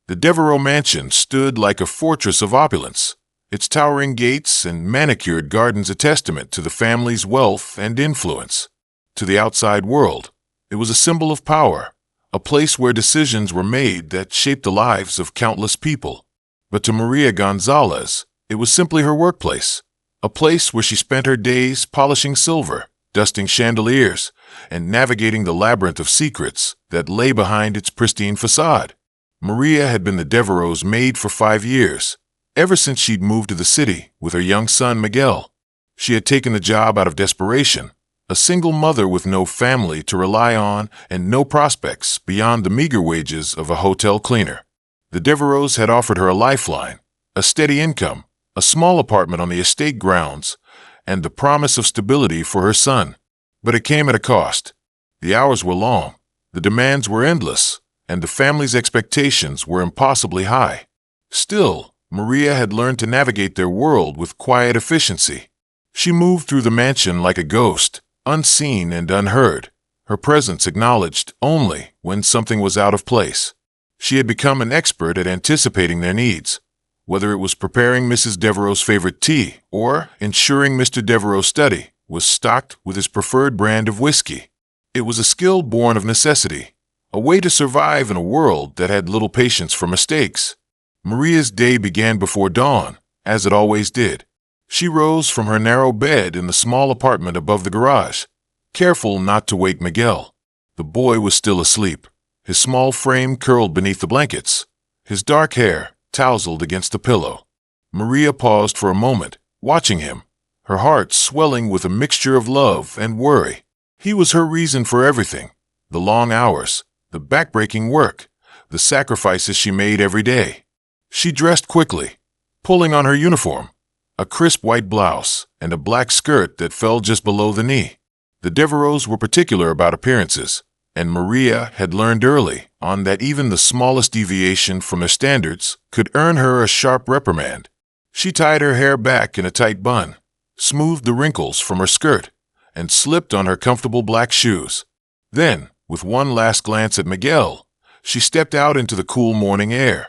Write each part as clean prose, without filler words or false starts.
The Devereaux mansion stood like a fortress of opulence, its towering gates and manicured gardens a testament to the family's wealth and influence. To the outside world, it was a symbol of power, a place where decisions were made that shaped the lives of countless people. But to Maria Gonzalez, it was simply her workplace, a place where she spent her days polishing silver, dusting chandeliers, and navigating the labyrinth of secrets that lay behind its pristine facade. Maria had been the Devereaux' maid for 5 years, ever since she'd moved to the city with her young son Miguel. She had taken the job out of desperation, a single mother with no family to rely on and no prospects beyond the meager wages of a hotel cleaner. The Devereaux had offered her a lifeline, a steady income, a small apartment on the estate grounds, and the promise of stability for her son. But it came at a cost. The hours were long, the demands were endless, and the family's expectations were impossibly high. Still, Maria had learned to navigate their world with quiet efficiency. She moved through the mansion like a ghost, unseen and unheard, her presence acknowledged only when something was out of place. She had become an expert at anticipating their needs, whether it was preparing Mrs. Devereaux's favorite tea or ensuring Mr. Devereaux's study was stocked with his preferred brand of whiskey. It was a skill born of necessity, a way to survive in a world that had little patience for mistakes. Maria's day began before dawn, as it always did. She rose from her narrow bed in the small apartment above the garage, careful not to wake Miguel. The boy was still asleep, his small frame curled beneath the blankets, his dark hair tousled against the pillow. Maria paused for a moment, watching him, her heart swelling with a mixture of love and worry. He was her reason for everything: the long hours, the backbreaking work, the sacrifices she made every day. She dressed quickly, pulling on her uniform, a crisp white blouse and a black skirt that fell just below the knee. The Devereaux were particular about appearances, and Maria had learned early on that even the smallest deviation from their standards could earn her a sharp reprimand. She tied her hair back in a tight bun, smoothed the wrinkles from her skirt, and slipped on her comfortable black shoes. Then, with one last glance at Miguel, she stepped out into the cool morning air.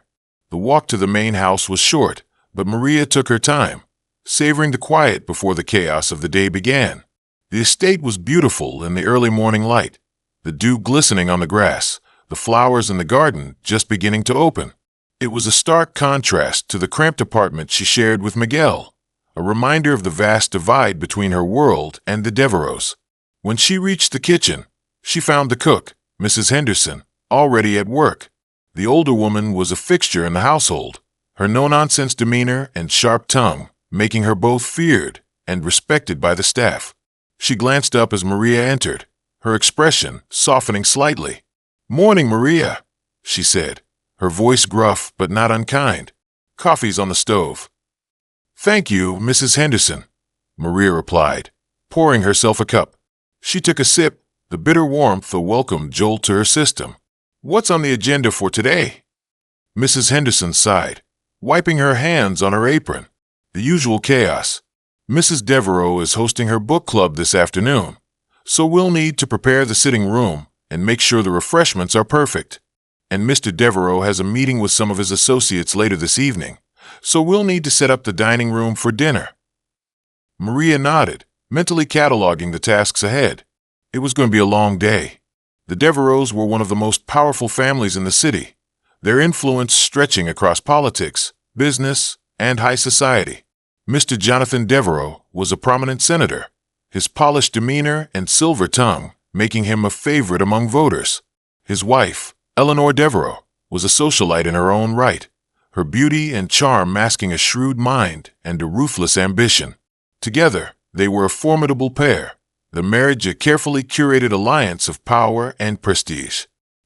The walk to the main house was short, but Maria took her time, savoring the quiet before the chaos of the day began. The estate was beautiful in the early morning light, the dew glistening on the grass, the flowers in the garden just beginning to open. It was a stark contrast to the cramped apartment she shared with Miguel, a reminder of the vast divide between her world and the Devereaux'. When she reached the kitchen, she found the cook, Mrs. Henderson, already at work. The older woman was a fixture in the household, her no-nonsense demeanor and sharp tongue making her both feared and respected by the staff. She glanced up as Maria entered, her expression softening slightly. "Morning, Maria," she said, her voice gruff but not unkind. "Coffee's on the stove." "Thank you, Mrs. Henderson," Maria replied, pouring herself a cup. She took a sip, the bitter warmth a welcome jolt to her system. "What's on the agenda for today?" Mrs. Henderson sighed, wiping her hands on her apron. "The usual chaos. Mrs. Devereaux is hosting her book club this afternoon, so we'll need to prepare the sitting room and make sure the refreshments are perfect. And Mr. Devereaux has a meeting with some of his associates later this evening, so we'll need to set up the dining room for dinner." Maria nodded, mentally cataloging the tasks ahead. It was going to be a long day. The Devereaux were one of the most powerful families in the city, their influence stretching across politics, business, and high society. Mr. Jonathan Devereaux was a prominent senator, his polished demeanor and silver tongue making him a favorite among voters. His wife, Eleanor Devereaux, was a socialite in her own right, her beauty and charm masking a shrewd mind and a ruthless ambition. Together, they were a formidable pair, the marriage a carefully curated alliance of power and prestige.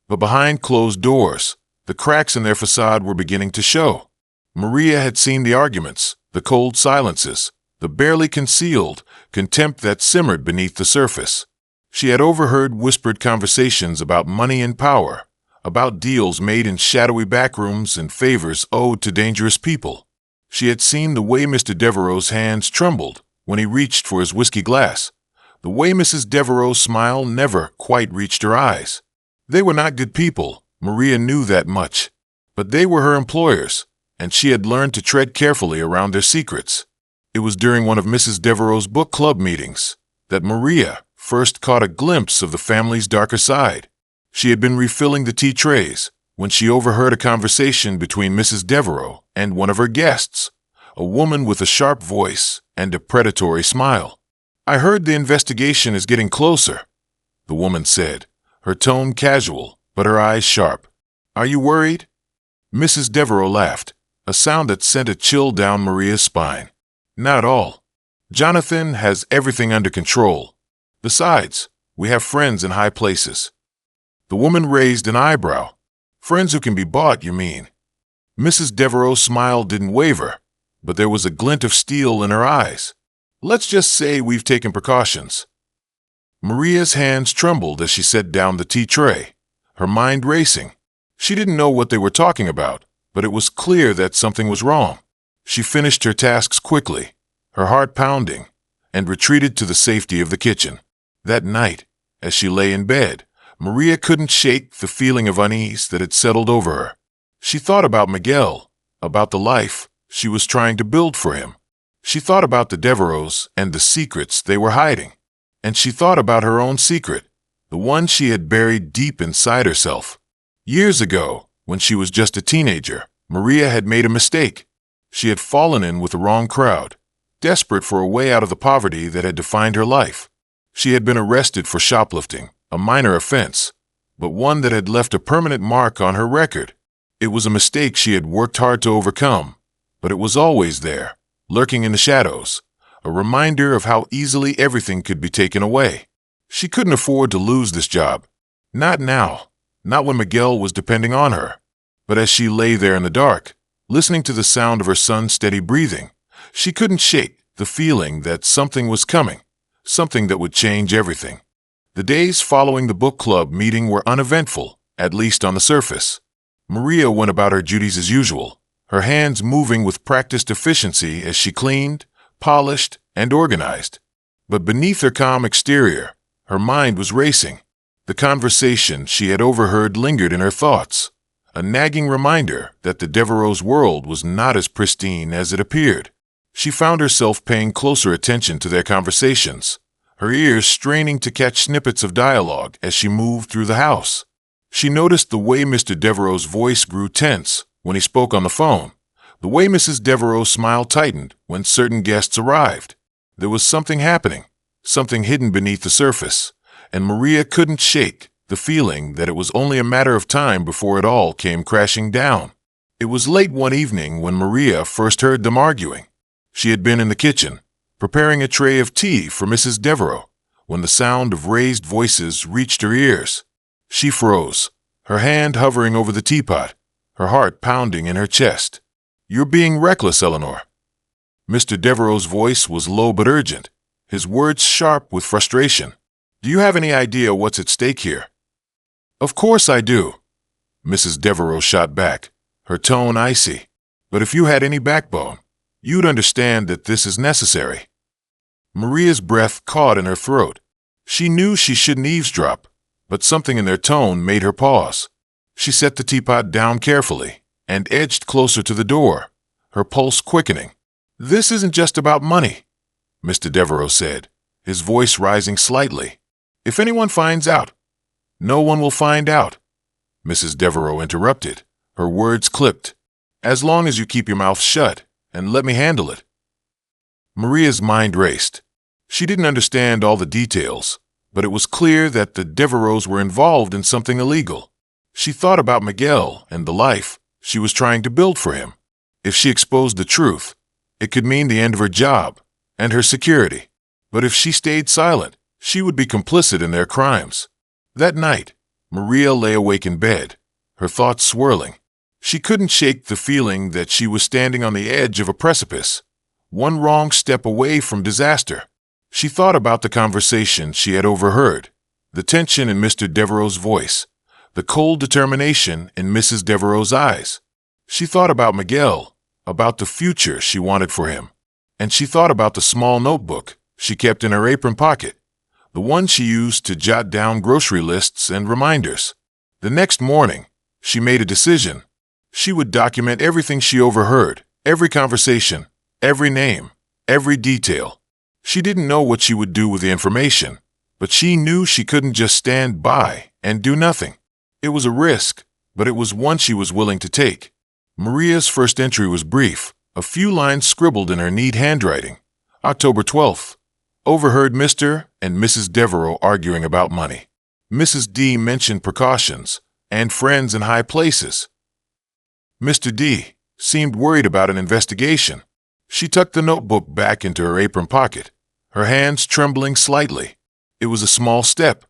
But behind closed doors, the cracks in their facade were beginning to show. Maria had seen the arguments, the cold silences, the barely concealed contempt that simmered beneath the surface. She had overheard whispered conversations about money and power, about deals made in shadowy backrooms and favors owed to dangerous people. She had seen the way Mr. Devereaux's hands trembled when he reached for his whiskey glass, the way Mrs. Devereaux's smile never quite reached her eyes. They were not good people, Maria knew that much, But they were her employers, and she had learned to tread carefully around their secrets. It was during one of Mrs. Devereaux's book club meetings that Maria first caught a glimpse of the family's darker side. She had been refilling the tea trays when she overheard a conversation between Mrs. Devereaux and one of her guests, a woman with a sharp voice and a predatory smile. "I heard the investigation is getting closer," the woman said, her tone casual but her eyes sharp. "Are you worried?" Mrs. Devereaux laughed, a sound that sent a chill down Maria's spine. "Not at all. Jonathan has everything under control. Besides, we have friends in high places." The woman raised an eyebrow. "Friends who can be bought, you mean?" Mrs. Devereaux's smile didn't waver, but there was a glint of steel in her eyes. "Let's just say we've taken precautions." Maria's hands trembled as she set down the tea tray, her mind racing. She didn't know what they were talking about, but it was clear that something was wrong. She finished her tasks quickly, her heart pounding, and retreated to the safety of the kitchen. That night, as she lay in bed, Maria couldn't shake the feeling of unease that had settled over her. She thought about Miguel, about the life she was trying to build for him. She thought about the Devereaux and the secrets they were hiding. And she thought about her own secret, the one she had buried deep inside herself. Years ago, when she was just a teenager, Maria had made a mistake. She had fallen in with the wrong crowd, desperate for a way out of the poverty that had defined her life. She had been arrested for shoplifting, a minor offense, but one that had left a permanent mark on her record. It was a mistake she had worked hard to overcome, but it was always there, lurking in the shadows, a reminder of how easily everything could be taken away. She couldn't afford to lose this job. Not now, not when Miguel was depending on her. But as she lay there in the dark, listening to the sound of her son's steady breathing, she couldn't shake the feeling that something was coming, something that would change everything. The days following the book club meeting were uneventful, at least on the surface. Maria went about her duties as usual, her hands moving with practiced efficiency as she cleaned, polished, and organized. But beneath her calm exterior, her mind was racing. The conversation she had overheard lingered in her thoughts, a nagging reminder that the Devereaux' world was not as pristine as it appeared. She found herself paying closer attention to their conversations, her ears straining to catch snippets of dialogue as she moved through the house. She noticed the way Mr. Devereaux's voice grew tense when he spoke on the phone, the way Mrs. Devereaux's smile tightened when certain guests arrived. There was something happening, something hidden beneath the surface, and Maria couldn't shake the feeling that it was only a matter of time before it all came crashing down. It was late one evening when Maria first heard them arguing. She had been in the kitchen, preparing a tray of tea for Mrs. Devereaux, when the sound of raised voices reached her ears. She froze, her hand hovering over the teapot, her heart pounding in her chest. "You're being reckless, Eleanor." Mr. Devereaux's voice was low but urgent, his words sharp with frustration. "Do you have any idea what's at stake here?" "Of course I do," Mrs. Devereaux shot back, her tone icy. "But if you had any backbone, you'd understand that this is necessary." Maria's breath caught in her throat. She knew she shouldn't eavesdrop, but something in their tone made her pause. She set the teapot down carefully and edged closer to the door, her pulse quickening. "This isn't just about money," Mr. Devereaux said, his voice rising slightly. "If anyone finds out—" "No one will find out," Mrs. Devereaux interrupted, her words clipped. "As long as you keep your mouth shut and let me handle it." Maria's mind raced. She didn't understand all the details, but it was clear that the Devereaux were involved in something illegal. She thought about Miguel and the life she was trying to build for him. If she exposed the truth, it could mean the end of her job and her security. But if she stayed silent, she would be complicit in their crimes. That night, Maria lay awake in bed, her thoughts swirling. She couldn't shake the feeling that she was standing on the edge of a precipice, one wrong step away from disaster. She thought about the conversation she had overheard, the tension in Mr. Devereaux's voice, the cold determination in Mrs. Devereaux's eyes. She thought about Miguel, about the future she wanted for him. And she thought about the small notebook she kept in her apron pocket, the one she used to jot down grocery lists and reminders. The next morning, she made a decision. She would document everything she overheard, every conversation, every name, every detail. She didn't know what she would do with the information, but she knew she couldn't just stand by and do nothing. It was a risk, but it was one she was willing to take. Maria's first entry was brief, a few lines scribbled in her neat handwriting. October 12th. Overheard Mr. and Mrs. Devereaux arguing about money. Mrs. D mentioned precautions and friends in high places. Mr. D seemed worried about an investigation. She tucked the notebook back into her apron pocket, her hands trembling slightly. It was a small step,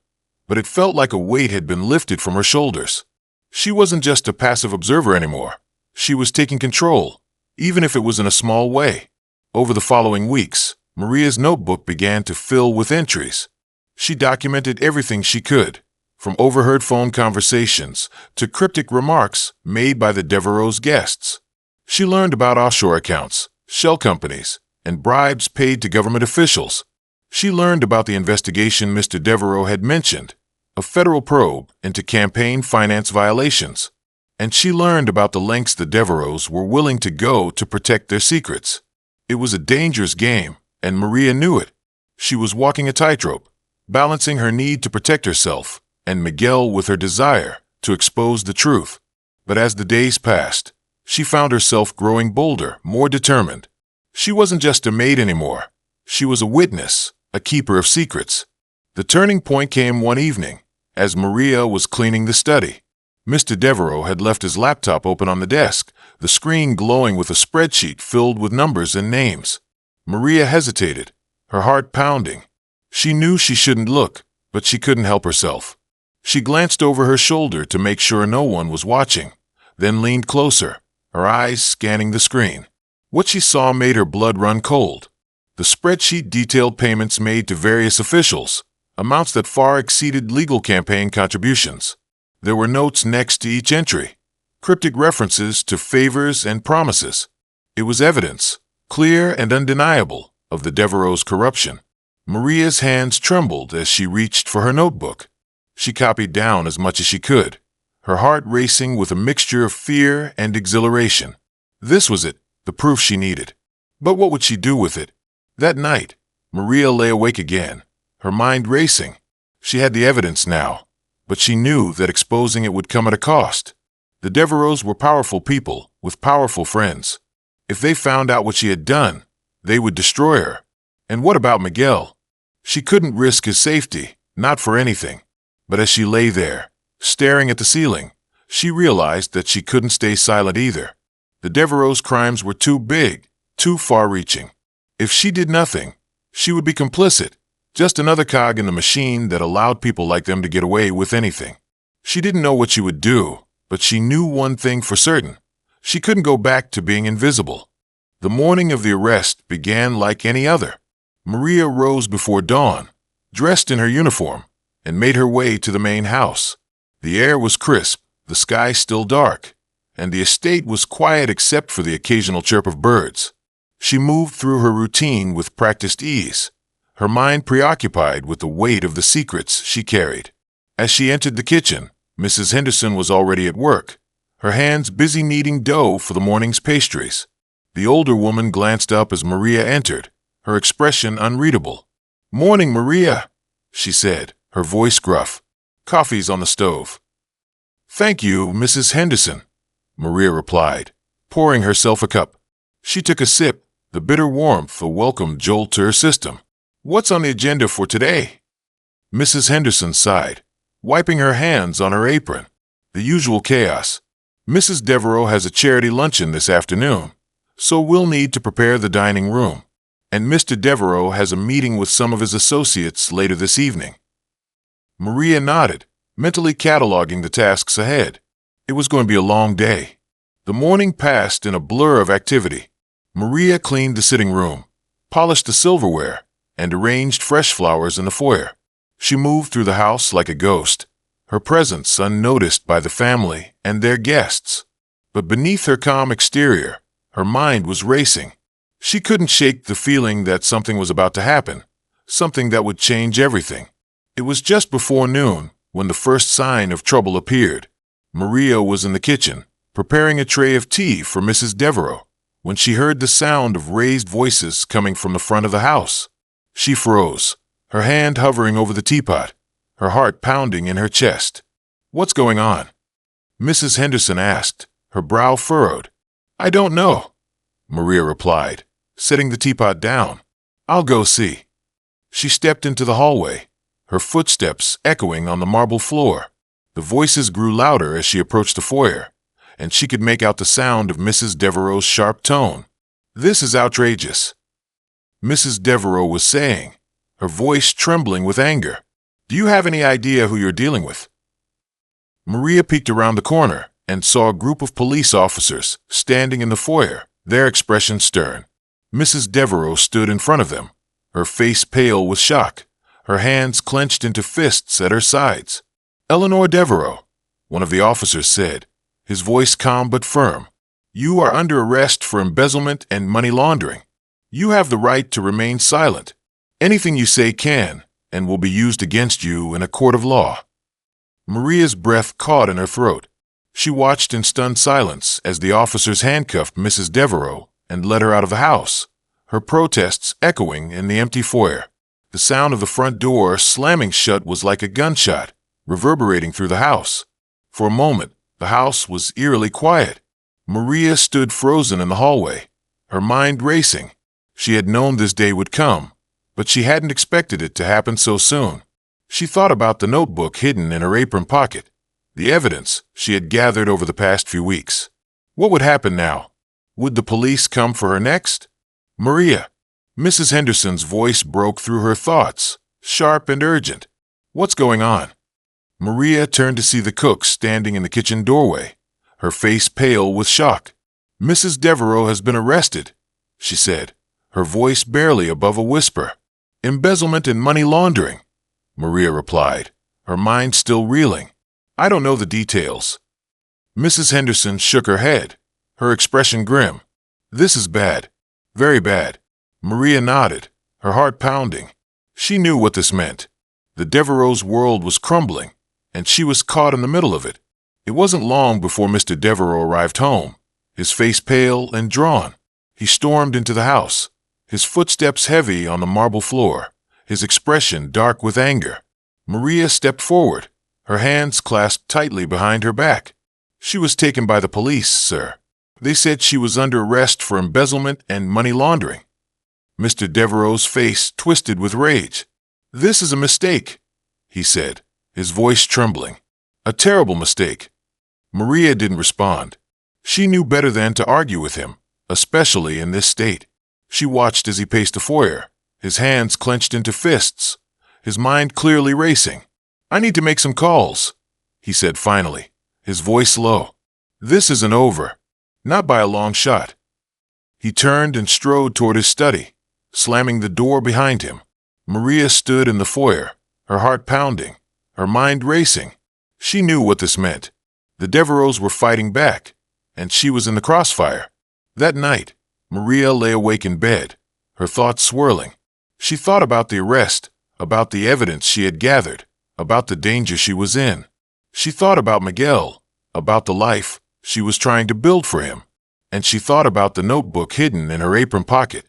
but it felt like a weight had been lifted from her shoulders. She wasn't just a passive observer anymore. She was taking control, even if it was in a small way. Over the following weeks, Maria's notebook began to fill with entries. She documented everything she could, from overheard phone conversations to cryptic remarks made by the Devereaux' guests. She learned about offshore accounts, shell companies, and bribes paid to government officials. She learned about the investigation Mr. Devereaux had mentioned, a federal probe into campaign finance violations. And she learned about the lengths the Devereaux were willing to go to protect their secrets. It was a dangerous game, and Maria knew it. She was walking a tightrope, balancing her need to protect herself and Miguel with her desire to expose the truth. But as the days passed, she found herself growing bolder, more determined. She wasn't just a maid anymore. She was a witness, a keeper of secrets. The turning point came one evening, as Maria was cleaning the study. Mr. Devereaux had left his laptop open on the desk, the screen glowing with a spreadsheet filled with numbers and names. Maria hesitated, her heart pounding. She knew she shouldn't look, but she couldn't help herself. She glanced over her shoulder to make sure no one was watching, then leaned closer, her eyes scanning the screen. What she saw made her blood run cold. The spreadsheet detailed payments made to various officials, amounts that far exceeded legal campaign contributions. There were notes next to each entry, cryptic references to favors and promises. It was evidence, clear and undeniable, of the Devereaux' corruption. Maria's hands trembled as she reached for her notebook. She copied down as much as she could, her heart racing with a mixture of fear and exhilaration. This was it, the proof she needed. But what would she do with it? That night, Maria lay awake again, her mind racing. She had the evidence now, but she knew that exposing it would come at a cost. The Devereaux were powerful people with powerful friends. If they found out what she had done, they would destroy her. And what about Miguel? She couldn't risk his safety, not for anything. But as she lay there, staring at the ceiling, she realized that she couldn't stay silent either. The Devereaux' crimes were too big, too far-reaching. If she did nothing, she would be complicit, just another cog in the machine that allowed people like them to get away with anything. She didn't know what she would do, but she knew one thing for certain. She couldn't go back to being invisible. The morning of the arrest began like any other. Maria rose before dawn, dressed in her uniform, and made her way to the main house. The air was crisp, the sky still dark, and the estate was quiet except for the occasional chirp of birds. She moved through her routine with practiced ease, her mind preoccupied with the weight of the secrets she carried. As she entered the kitchen, Mrs. Henderson was already at work, her hands busy kneading dough for the morning's pastries. The older woman glanced up as Maria entered, her expression unreadable. "Morning, Maria," she said, her voice gruff. "Coffee's on the stove." "Thank you, Mrs. Henderson," Maria replied, pouring herself a cup. She took a sip, the bitter warmth a welcome jolt to her system. "What's on the agenda for today?" Mrs. Henderson sighed, wiping her hands on her apron. "The usual chaos. Mrs. Devereaux has a charity luncheon this afternoon, so we'll need to prepare the dining room. And Mr. Devereaux has a meeting with some of his associates later this evening." Maria nodded, mentally cataloging the tasks ahead. It was going to be a long day. The morning passed in a blur of activity. Maria cleaned the sitting room, polished the silverware, and arranged fresh flowers in the foyer. She moved through the house like a ghost, her presence unnoticed by the family and their guests. But beneath her calm exterior, her mind was racing. She couldn't shake the feeling that something was about to happen, something that would change everything. It was just before noon when the first sign of trouble appeared. Maria was in the kitchen, preparing a tray of tea for Mrs. Devereaux, when she heard the sound of raised voices coming from the front of the house. She froze, her hand hovering over the teapot, her heart pounding in her chest. "What's going on?" Mrs. Henderson asked, her brow furrowed. "I don't know," Maria replied, setting the teapot down. "I'll go see." She stepped into the hallway, her footsteps echoing on the marble floor. The voices grew louder as she approached the foyer, and she could make out the sound of Mrs. Devereaux's sharp tone. "This is outrageous," Mrs. Devereaux was saying, her voice trembling with anger. "Do you have any idea who you're dealing with?" Maria peeked around the corner and saw a group of police officers standing in the foyer, their expression stern. Mrs. Devereaux stood in front of them, her face pale with shock, her hands clenched into fists at her sides. "Eleanor Devereaux," one of the officers said, his voice calm but firm, "you are under arrest for embezzlement and money laundering. You have the right to remain silent. Anything you say can and will be used against you in a court of law." Maria's breath caught in her throat. She watched in stunned silence as the officers handcuffed Mrs. Devereaux and led her out of the house, her protests echoing in the empty foyer. The sound of the front door slamming shut was like a gunshot, reverberating through the house. For a moment, the house was eerily quiet. Maria stood frozen in the hallway, her mind racing. She had known this day would come, but she hadn't expected it to happen so soon. She thought about the notebook hidden in her apron pocket, the evidence she had gathered over the past few weeks. What would happen now? Would the police come for her next? "Maria," Mrs. Henderson's voice broke through her thoughts, sharp and urgent. "What's going on?" Maria turned to see the cook standing in the kitchen doorway, her face pale with shock. "Mrs. Devereaux has been arrested," she said, her voice barely above a whisper. "Embezzlement and money laundering," Maria replied, her mind still reeling. "I don't know the details." Mrs. Henderson shook her head, her expression grim. "This is bad. Very bad." Maria nodded, her heart pounding. She knew what this meant. The Devereaux' world was crumbling, and she was caught in the middle of it. It wasn't long before Mr. Devereaux arrived home, his face pale and drawn. He stormed into the house, his footsteps heavy on the marble floor, his expression dark with anger. Maria stepped forward, her hands clasped tightly behind her back. "She was taken by the police, sir. They said she was under arrest for embezzlement and money laundering." Mr. Devereaux's face twisted with rage. "This is a mistake," he said, his voice trembling. "A terrible mistake." Maria didn't respond. She knew better than to argue with him, especially in this state. She watched as he paced the foyer, his hands clenched into fists, his mind clearly racing. "I need to make some calls," he said finally, his voice low. "This isn't over. Not by a long shot." He turned and strode toward his study, slamming the door behind him. Maria stood in the foyer, her heart pounding, her mind racing. She knew what this meant. The Devereaux were fighting back, and she was in the crossfire. That night, Maria lay awake in bed, her thoughts swirling. She thought about the arrest, about the evidence she had gathered, about the danger she was in. She thought about Miguel, about the life she was trying to build for him. And she thought about the notebook hidden in her apron pocket,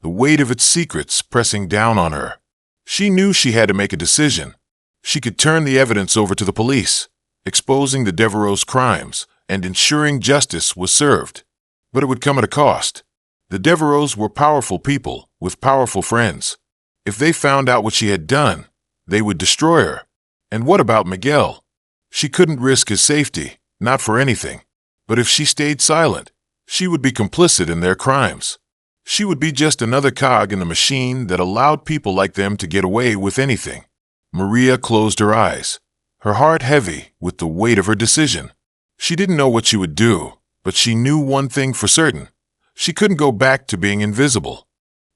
the weight of its secrets pressing down on her. She knew she had to make a decision. She could turn the evidence over to the police, exposing the Devereaux' crimes and ensuring justice was served. But it would come at a cost. The Devereaux were powerful people with powerful friends. If they found out what she had done, they would destroy her. And what about Miguel? She couldn't risk his safety, not for anything. But if she stayed silent, she would be complicit in their crimes. She would be just another cog in the machine that allowed people like them to get away with anything. Maria closed her eyes, her heart heavy with the weight of her decision. She didn't know what she would do, but she knew one thing for certain. She couldn't go back to being invisible.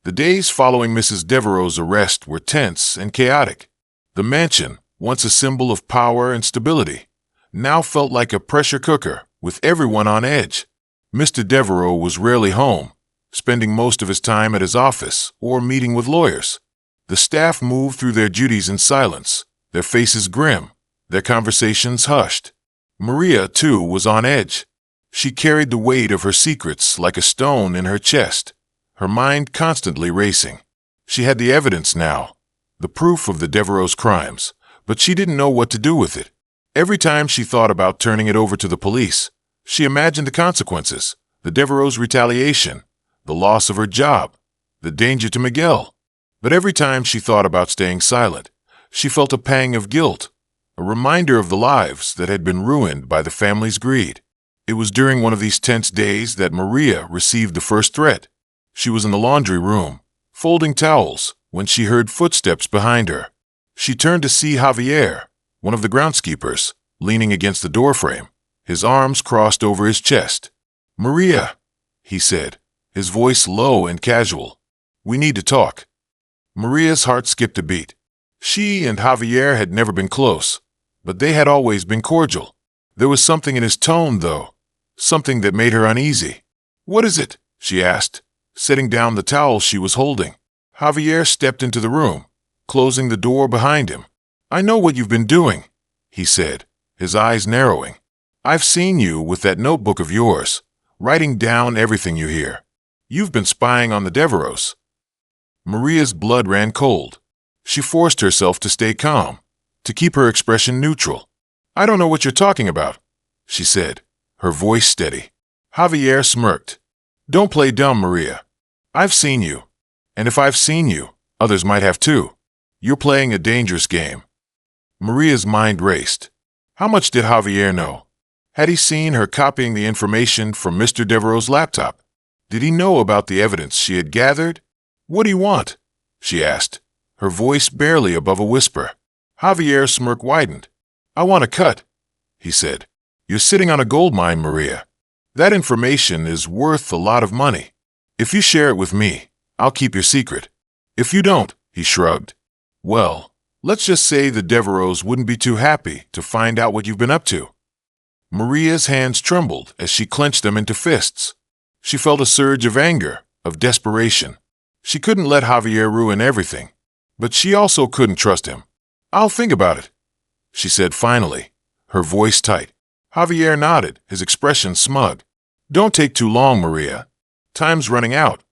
The days following Mrs. Devereaux's arrest were tense and chaotic. The mansion, once a symbol of power and stability, now felt like a pressure cooker with everyone on edge. Mr. Devereaux was rarely home, spending most of his time at his office or meeting with lawyers. The staff moved through their duties in silence, their faces grim, their conversations hushed. Maria, too, was on edge. She carried the weight of her secrets like a stone in her chest, her mind constantly racing. She had the evidence now, the proof of the Devereaux crimes, but she didn't know what to do with it. Every time she thought about turning it over to the police, she imagined the consequences, the Devereaux' retaliation, the loss of her job, the danger to Miguel. But every time she thought about staying silent, she felt a pang of guilt, a reminder of the lives that had been ruined by the family's greed. It was during one of these tense days that Maria received the first threat. She was in the laundry room, folding towels, when she heard footsteps behind her. She turned to see Javier, one of the groundskeepers, leaning against the doorframe, his arms crossed over his chest. "Maria," he said, his voice low and casual. "We need to talk." Maria's heart skipped a beat. She and Javier had never been close, but they had always been cordial. There was something in his tone, though, something that made her uneasy. "What is it?" she asked, setting down the towel she was holding. Javier stepped into the room, closing the door behind him. "I know what you've been doing," he said, his eyes narrowing. "I've seen you with that notebook of yours, writing down everything you hear. You've been spying on the Devereaux." Maria's blood ran cold. She forced herself to stay calm, to keep her expression neutral. "I don't know what you're talking about," she said, her voice steady. Javier smirked. "Don't play dumb, Maria. I've seen you. And if I've seen you, others might have too. You're playing a dangerous game." Maria's mind raced. How much did Javier know? Had he seen her copying the information from Mr. Devereaux's laptop? Did he know about the evidence she had gathered? "What do you want?" she asked, her voice barely above a whisper. Javier's smirk widened. "I want a cut," he said. "You're sitting on a gold mine, Maria. That information is worth a lot of money. If you share it with me, I'll keep your secret. If you don't," he shrugged, "well, let's just say the Devereaux wouldn't be too happy to find out what you've been up to." Maria's hands trembled as she clenched them into fists. She felt a surge of anger, of desperation. She couldn't let Javier ruin everything, but she also couldn't trust him. "I'll think about it," she said finally, her voice tight. Javier nodded, his expression smug. "Don't take too long, Maria. Time's running out."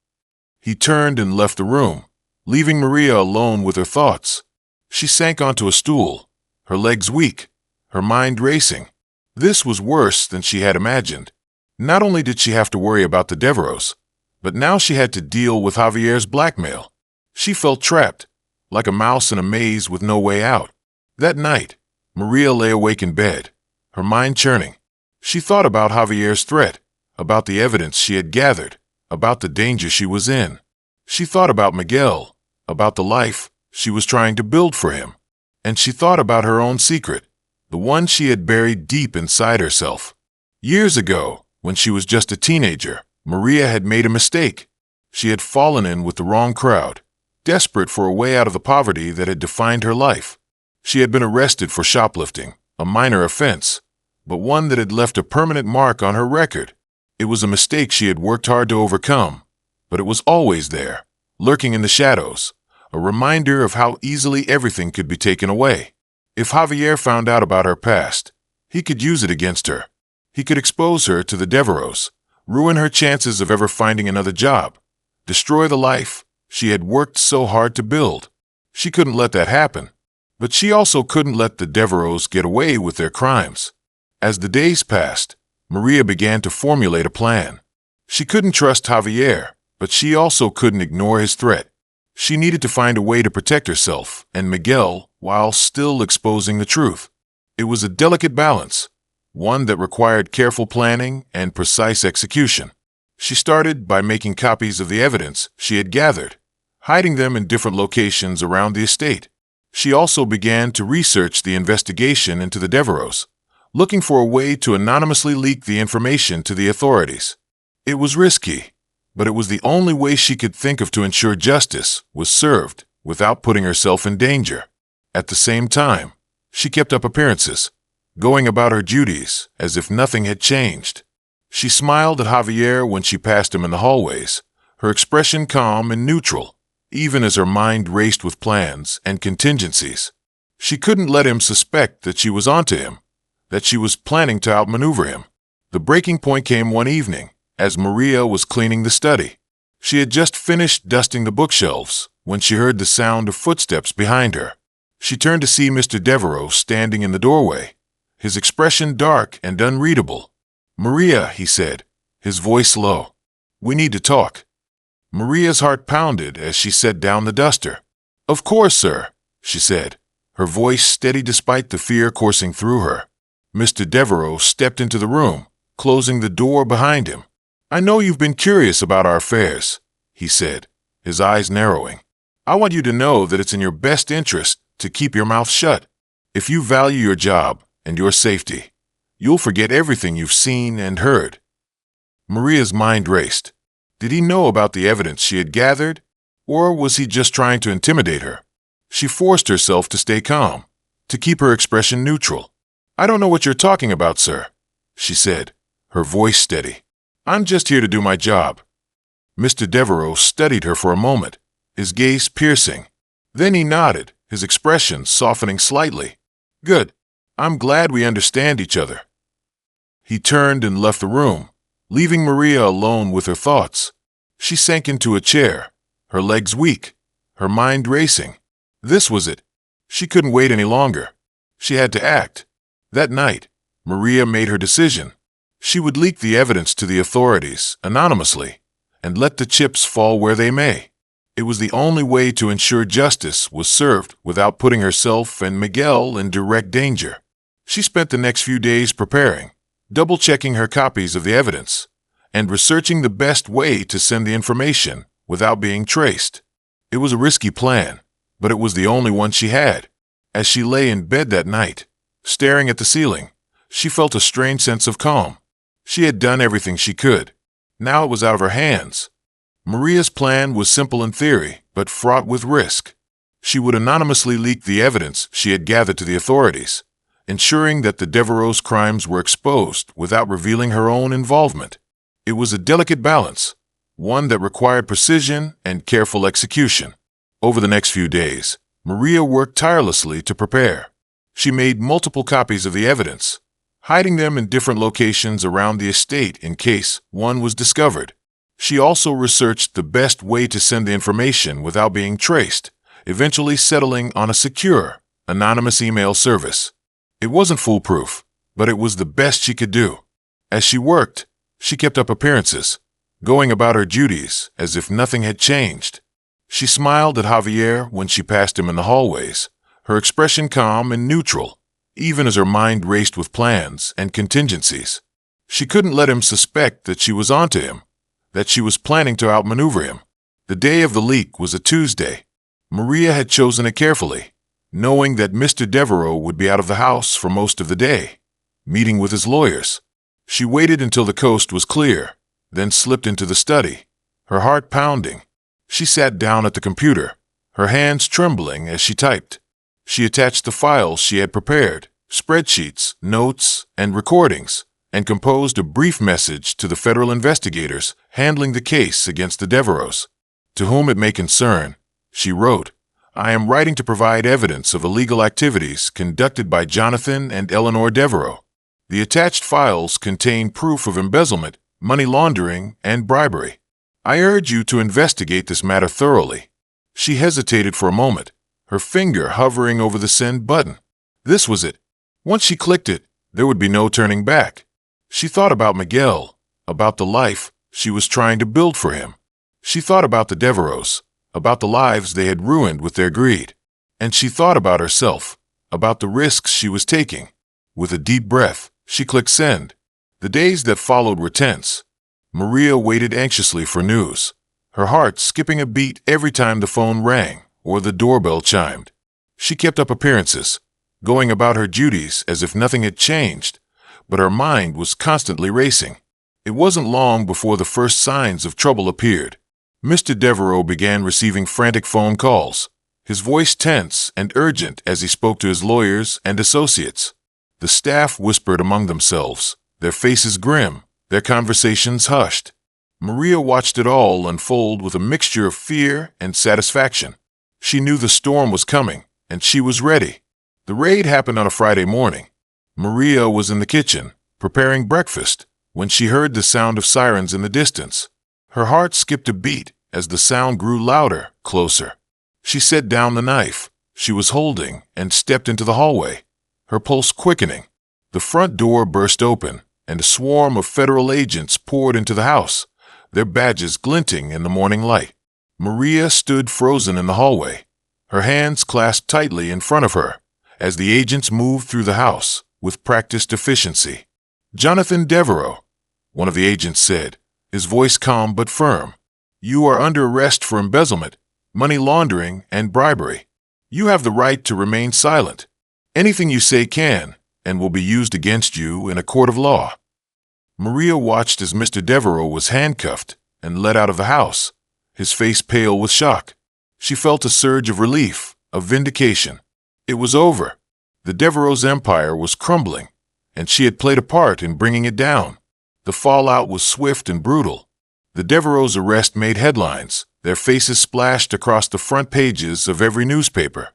He turned and left the room, leaving Maria alone with her thoughts. She sank onto a stool, her legs weak, her mind racing. This was worse than she had imagined. Not only did she have to worry about the Devereaux, but now she had to deal with Javier's blackmail. She felt trapped, like a mouse in a maze with no way out. That night, Maria lay awake in bed, her mind churning. She thought about Javier's threat, about the evidence she had gathered, about the danger she was in. She thought about Miguel, about the life she was trying to build for him. And she thought about her own secret, the one she had buried deep inside herself. Years ago, when she was just a teenager, Maria had made a mistake. She had fallen in with the wrong crowd, desperate for a way out of the poverty that had defined her life. She had been arrested for shoplifting, a minor offense, but one that had left a permanent mark on her record. It was a mistake she had worked hard to overcome, but it was always there, lurking in the shadows, a reminder of how easily everything could be taken away. If Javier found out about her past, he could use it against her. He could expose her to the Devereaux, ruin her chances of ever finding another job, destroy the life she had worked so hard to build. She couldn't let that happen, but she also couldn't let the Devereaux get away with their crimes. As the days passed, Maria began to formulate a plan. She couldn't trust Javier, but she also couldn't ignore his threat. She needed to find a way to protect herself and Miguel while still exposing the truth. It was a delicate balance, one that required careful planning and precise execution. She started by making copies of the evidence she had gathered, hiding them in different locations around the estate. She also began to research the investigation into the Devereaux, looking for a way to anonymously leak the information to the authorities. It was risky, but it was the only way she could think of to ensure justice was served without putting herself in danger. At the same time, she kept up appearances, going about her duties as if nothing had changed. She smiled at Javier when she passed him in the hallways, her expression calm and neutral, even as her mind raced with plans and contingencies. She couldn't let him suspect that she was onto him, that she was planning to outmaneuver him. The breaking point came one evening, as Maria was cleaning the study. She had just finished dusting the bookshelves when she heard the sound of footsteps behind her. She turned to see Mr. Devereaux standing in the doorway, his expression dark and unreadable. "Maria," he said, his voice low. "We need to talk." Maria's heart pounded as she set down the duster. "Of course, sir," she said, her voice steady despite the fear coursing through her. Mr. Devereaux stepped into the room, closing the door behind him. "I know you've been curious about our affairs," he said, his eyes narrowing. "I want you to know that it's in your best interest to keep your mouth shut. If you value your job and your safety, you'll forget everything you've seen and heard." Maria's mind raced. Did he know about the evidence she had gathered, or was he just trying to intimidate her? She forced herself to stay calm, to keep her expression neutral. "I don't know what you're talking about, sir," she said, her voice steady. "I'm just here to do my job." Mr. Devereaux studied her for a moment, his gaze piercing. Then he nodded, his expression softening slightly. "Good. I'm glad we understand each other." He turned and left the room, leaving Maria alone with her thoughts. She sank into a chair, her legs weak, her mind racing. This was it. She couldn't wait any longer. She had to act. That night, Maria made her decision. She would leak the evidence to the authorities, anonymously, and let the chips fall where they may. It was the only way to ensure justice was served without putting herself and Miguel in direct danger. She spent the next few days preparing, double-checking her copies of the evidence, and researching the best way to send the information without being traced. It was a risky plan, but it was the only one she had. As she lay in bed that night, staring at the ceiling, she felt a strange sense of calm. She had done everything she could. Now it was out of her hands. Maria's plan was simple in theory, but fraught with risk. She would anonymously leak the evidence she had gathered to the authorities, ensuring that the Devereaux' crimes were exposed without revealing her own involvement. It was a delicate balance, one that required precision and careful execution. Over the next few days, Maria worked tirelessly to prepare. She made multiple copies of the evidence, hiding them in different locations around the estate in case one was discovered. She also researched the best way to send the information without being traced, eventually settling on a secure, anonymous email service. It wasn't foolproof, but it was the best she could do. As she worked, she kept up appearances, going about her duties as if nothing had changed. She smiled at Javier when she passed him in the hallways, her expression calm and neutral, even as her mind raced with plans and contingencies. She couldn't let him suspect that she was onto him, that she was planning to outmaneuver him. The day of the leak was a Tuesday. Maria had chosen it carefully, knowing that Mr. Devereaux would be out of the house for most of the day, meeting with his lawyers. She waited until the coast was clear, then slipped into the study, her heart pounding. She sat down at the computer, her hands trembling as she typed. She attached the files she had prepared, spreadsheets, notes, and recordings, and composed a brief message to the federal investigators handling the case against the Devereaux. "To whom it may concern," she wrote, "I am writing to provide evidence of illegal activities conducted by Jonathan and Eleanor Devereaux. The attached files contain proof of embezzlement, money laundering, and bribery. I urge you to investigate this matter thoroughly." She hesitated for a moment, her finger hovering over the send button. This was it. Once she clicked it, there would be no turning back. She thought about Miguel, about the life she was trying to build for him. She thought about the Devereaux, about the lives they had ruined with their greed. And she thought about herself, about the risks she was taking. With a deep breath, she clicked send. The days that followed were tense. Maria waited anxiously for news, her heart skipping a beat every time the phone rang or the doorbell chimed. She kept up appearances, going about her duties as if nothing had changed, but her mind was constantly racing. It wasn't long before the first signs of trouble appeared. Mr. Devereaux began receiving frantic phone calls, his voice tense and urgent as he spoke to his lawyers and associates. The staff whispered among themselves, their faces grim, their conversations hushed. Maria watched it all unfold with a mixture of fear and satisfaction. She knew the storm was coming, and she was ready. The raid happened on a Friday morning. Maria was in the kitchen, preparing breakfast, when she heard the sound of sirens in the distance. Her heart skipped a beat as the sound grew louder, closer. She set down the knife she was holding and stepped into the hallway, her pulse quickening. The front door burst open, and a swarm of federal agents poured into the house, their badges glinting in the morning light. Maria stood frozen in the hallway, her hands clasped tightly in front of her, as the agents moved through the house with practiced efficiency. "Jonathan Devereaux," one of the agents said, his voice calm but firm. "You are under arrest for embezzlement, money laundering, and bribery. You have the right to remain silent. Anything you say can and will be used against you in a court of law." Maria watched as Mr. Devereaux was handcuffed and led out of the house, his face pale with shock. She felt a surge of relief, of vindication. It was over. The Devereaux' empire was crumbling, and she had played a part in bringing it down. The fallout was swift and brutal. The Devereaux' arrest made headlines, their faces splashed across the front pages of every newspaper.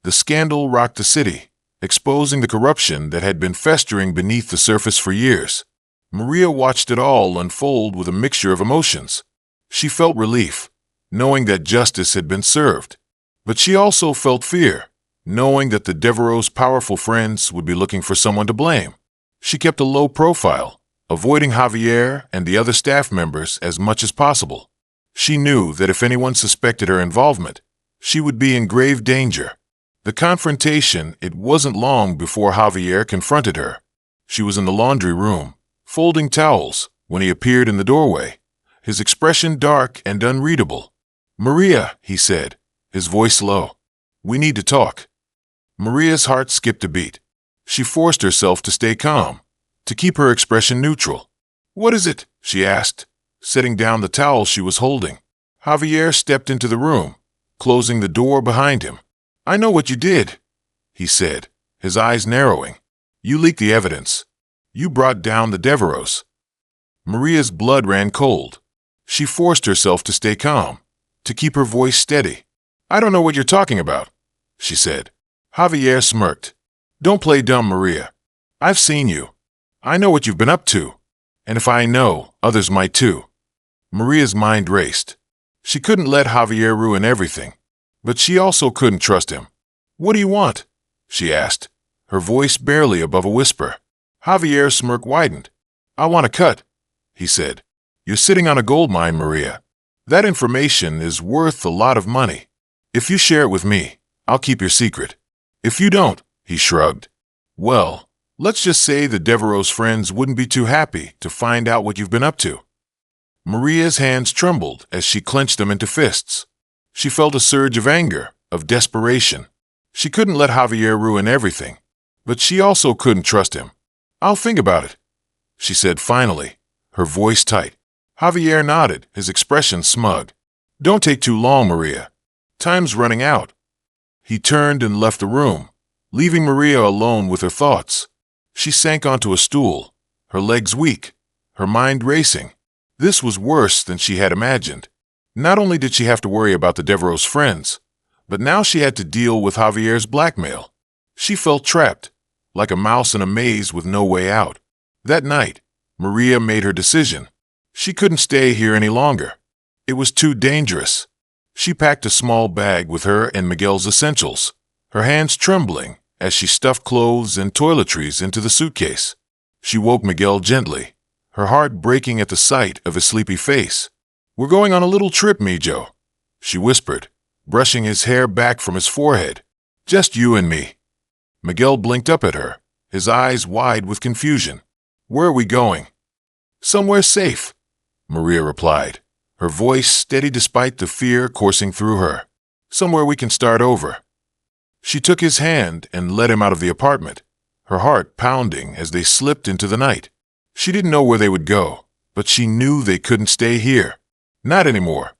The scandal rocked the city, exposing the corruption that had been festering beneath the surface for years. Maria watched it all unfold with a mixture of emotions. She felt relief, knowing that justice had been served. But she also felt fear, knowing that the Devereaux' powerful friends would be looking for someone to blame. She kept a low profile, avoiding Javier and the other staff members as much as possible. She knew that if anyone suspected her involvement, she would be in grave danger. The confrontation, it wasn't long before Javier confronted her. She was in the laundry room, folding towels, when he appeared in the doorway, his expression dark and unreadable. "Maria," he said, his voice low. "We need to talk." Maria's heart skipped a beat. She forced herself to stay calm, to keep her expression neutral. "What is it?" she asked, setting down the towel she was holding. Javier stepped into the room, closing the door behind him. "I know what you did," he said, his eyes narrowing. "You leaked the evidence. You brought down the Devereaux." Maria's blood ran cold. She forced herself to stay calm, to keep her voice steady. "I don't know what you're talking about," she said. Javier smirked. "Don't play dumb, Maria. I've seen you. I know what you've been up to. And if I know, others might too." Maria's mind raced. She couldn't let Javier ruin everything, but she also couldn't trust him. "What do you want?" she asked, her voice barely above a whisper. Javier's smirk widened. "I want a cut," he said. "You're sitting on a gold mine, Maria. That information is worth a lot of money. If you share it with me, I'll keep your secret. If you don't," he shrugged, "well, let's just say the Devereaux friends wouldn't be too happy to find out what you've been up to." Maria's hands trembled as she clenched them into fists. She felt a surge of anger, of desperation. She couldn't let Javier ruin everything, but she also couldn't trust him. "I'll think about it," she said finally, her voice tight. Javier nodded, his expression smug. "Don't take too long, Maria. Time's running out." He turned and left the room, leaving Maria alone with her thoughts. She sank onto a stool, her legs weak, her mind racing. This was worse than she had imagined. Not only did she have to worry about the Devereaux friends, but now she had to deal with Javier's blackmail. She felt trapped, like a mouse in a maze with no way out. That night, Maria made her decision. She couldn't stay here any longer. It was too dangerous. She packed a small bag with her and Miguel's essentials, her hands trembling as she stuffed clothes and toiletries into the suitcase. She woke Miguel gently, her heart breaking at the sight of his sleepy face. "We're going on a little trip, Mijo," she whispered, brushing his hair back from his forehead. "Just you and me." Miguel blinked up at her, his eyes wide with confusion. "Where are we going?" "Somewhere safe," Maria replied, her voice steady despite the fear coursing through her. "Somewhere we can start over." She took his hand and led him out of the apartment, her heart pounding as they slipped into the night. She didn't know where they would go, but she knew they couldn't stay here. Not anymore.